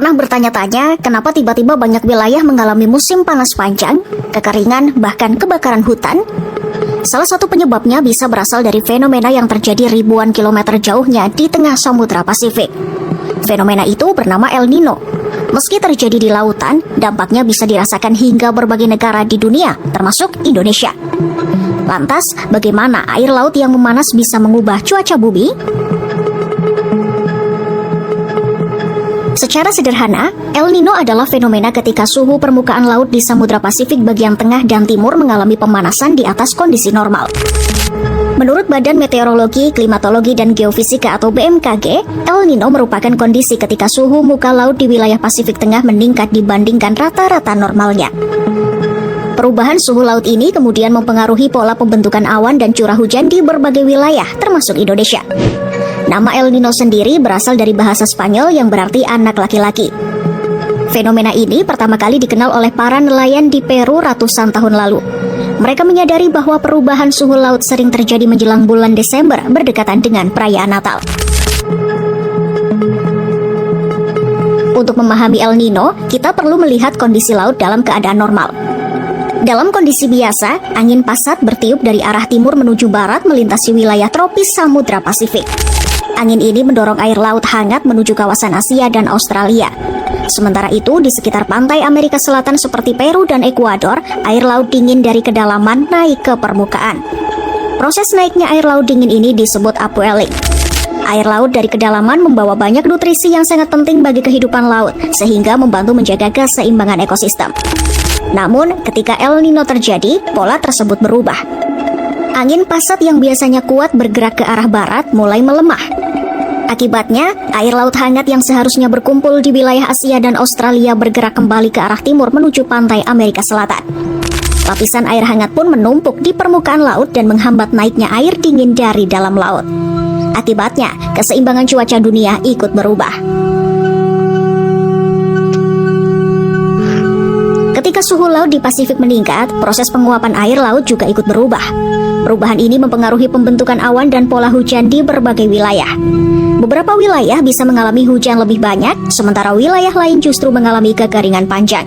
Pernah bertanya-tanya kenapa tiba-tiba banyak wilayah mengalami musim panas panjang, kekeringan, bahkan kebakaran hutan? Salah satu penyebabnya bisa berasal dari fenomena yang terjadi ribuan kilometer jauhnya di tengah Samudra Pasifik. Fenomena itu bernama El Nino. Meski terjadi di lautan, dampaknya bisa dirasakan hingga berbagai negara di dunia, termasuk Indonesia. Lantas, bagaimana air laut yang memanas bisa mengubah cuaca bumi? Secara sederhana, El Nino adalah fenomena ketika suhu permukaan laut di Samudra Pasifik bagian tengah dan timur mengalami pemanasan di atas kondisi normal. Menurut Badan Meteorologi, Klimatologi, dan Geofisika atau BMKG, El Nino merupakan kondisi ketika suhu muka laut di wilayah Pasifik Tengah meningkat dibandingkan rata-rata normalnya. Perubahan suhu laut ini kemudian mempengaruhi pola pembentukan awan dan curah hujan di berbagai wilayah, termasuk Indonesia. Nama El Nino sendiri berasal dari bahasa Spanyol yang berarti anak laki-laki. Fenomena ini pertama kali dikenal oleh para nelayan di Peru ratusan tahun lalu. Mereka menyadari bahwa perubahan suhu laut sering terjadi menjelang bulan Desember berdekatan dengan perayaan Natal. Untuk memahami El Nino, kita perlu melihat kondisi laut dalam keadaan normal. Dalam kondisi biasa, angin pasat bertiup dari arah timur menuju barat melintasi wilayah tropis Samudra Pasifik. Angin ini mendorong air laut hangat menuju kawasan Asia dan Australia. Sementara itu, di sekitar pantai Amerika Selatan seperti Peru dan Ekuador, air laut dingin dari kedalaman naik ke permukaan. Proses naiknya air laut dingin ini disebut upwelling. Air laut dari kedalaman membawa banyak nutrisi yang sangat penting bagi kehidupan laut, sehingga membantu menjaga keseimbangan ekosistem. Namun, ketika El Nino terjadi, pola tersebut berubah. Angin pasat yang biasanya kuat bergerak ke arah barat mulai melemah. Akibatnya, air laut hangat yang seharusnya berkumpul di wilayah Asia dan Australia bergerak kembali ke arah timur menuju pantai Amerika Selatan. Lapisan air hangat pun menumpuk di permukaan laut dan menghambat naiknya air dingin dari dalam laut. Akibatnya, keseimbangan cuaca dunia ikut berubah. Ketika suhu laut di Pasifik meningkat, proses penguapan air laut juga ikut berubah. Perubahan ini mempengaruhi pembentukan awan dan pola hujan di berbagai wilayah. Beberapa wilayah bisa mengalami hujan lebih banyak, sementara wilayah lain justru mengalami kekeringan panjang.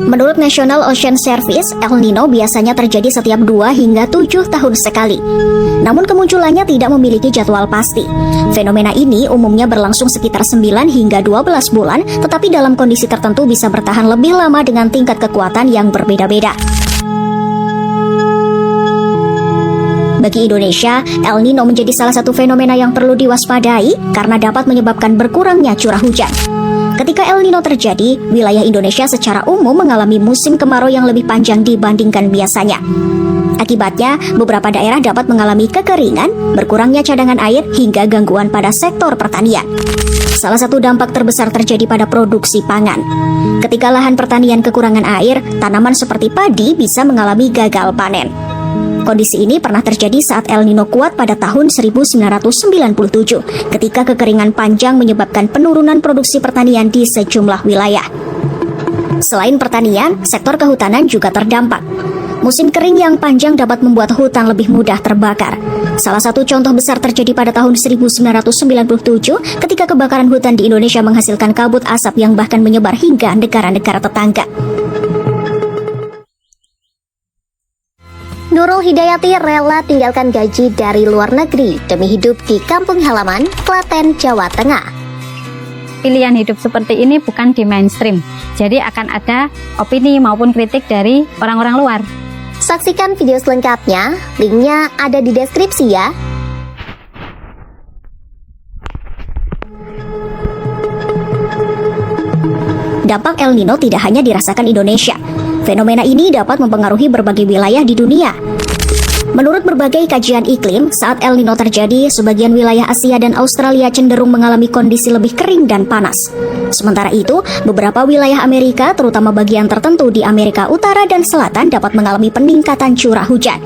Menurut National Ocean Service, El Nino biasanya terjadi setiap 2 hingga 7 tahun sekali. Namun kemunculannya tidak memiliki jadwal pasti. Fenomena ini umumnya berlangsung sekitar 9 hingga 12 bulan, tetapi dalam kondisi tertentu bisa bertahan lebih lama dengan tingkat kekuatan yang berbeda-beda. Bagi Indonesia, El Nino menjadi salah satu fenomena yang perlu diwaspadai karena dapat menyebabkan berkurangnya curah hujan. Ketika El Nino terjadi, wilayah Indonesia secara umum mengalami musim kemarau yang lebih panjang dibandingkan biasanya. Akibatnya, beberapa daerah dapat mengalami kekeringan, berkurangnya cadangan air, hingga gangguan pada sektor pertanian. Salah satu dampak terbesar terjadi pada produksi pangan. Ketika lahan pertanian kekurangan air, tanaman seperti padi bisa mengalami gagal panen. Kondisi ini pernah terjadi saat El Nino kuat pada tahun 1997, ketika kekeringan panjang menyebabkan penurunan produksi pertanian di sejumlah wilayah. Selain pertanian, sektor kehutanan juga terdampak. Musim kering yang panjang dapat membuat hutan lebih mudah terbakar. Salah satu contoh besar terjadi pada tahun 1997, ketika kebakaran hutan di Indonesia menghasilkan kabut asap yang bahkan menyebar hingga negara-negara tetangga. Nurul Hidayati rela tinggalkan gaji dari luar negeri demi hidup di kampung halaman, Klaten, Jawa Tengah. Pilihan hidup seperti ini bukan di mainstream, jadi akan ada opini maupun kritik dari orang-orang luar. Saksikan video selengkapnya, linknya ada di deskripsi ya. Dampak El Nino tidak hanya dirasakan Indonesia. Fenomena ini dapat mempengaruhi berbagai wilayah di dunia. Menurut berbagai kajian iklim, saat El Nino terjadi, sebagian wilayah Asia dan Australia cenderung mengalami kondisi lebih kering dan panas. Sementara itu, beberapa wilayah Amerika, terutama bagian tertentu di Amerika Utara dan Selatan, dapat mengalami peningkatan curah hujan.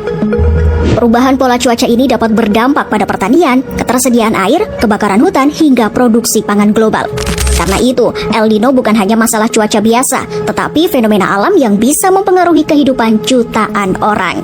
Perubahan pola cuaca ini dapat berdampak pada pertanian, ketersediaan air, kebakaran hutan, hingga produksi pangan global. Karena itu, El Nino bukan hanya masalah cuaca biasa, tetapi fenomena alam yang bisa mempengaruhi kehidupan jutaan orang.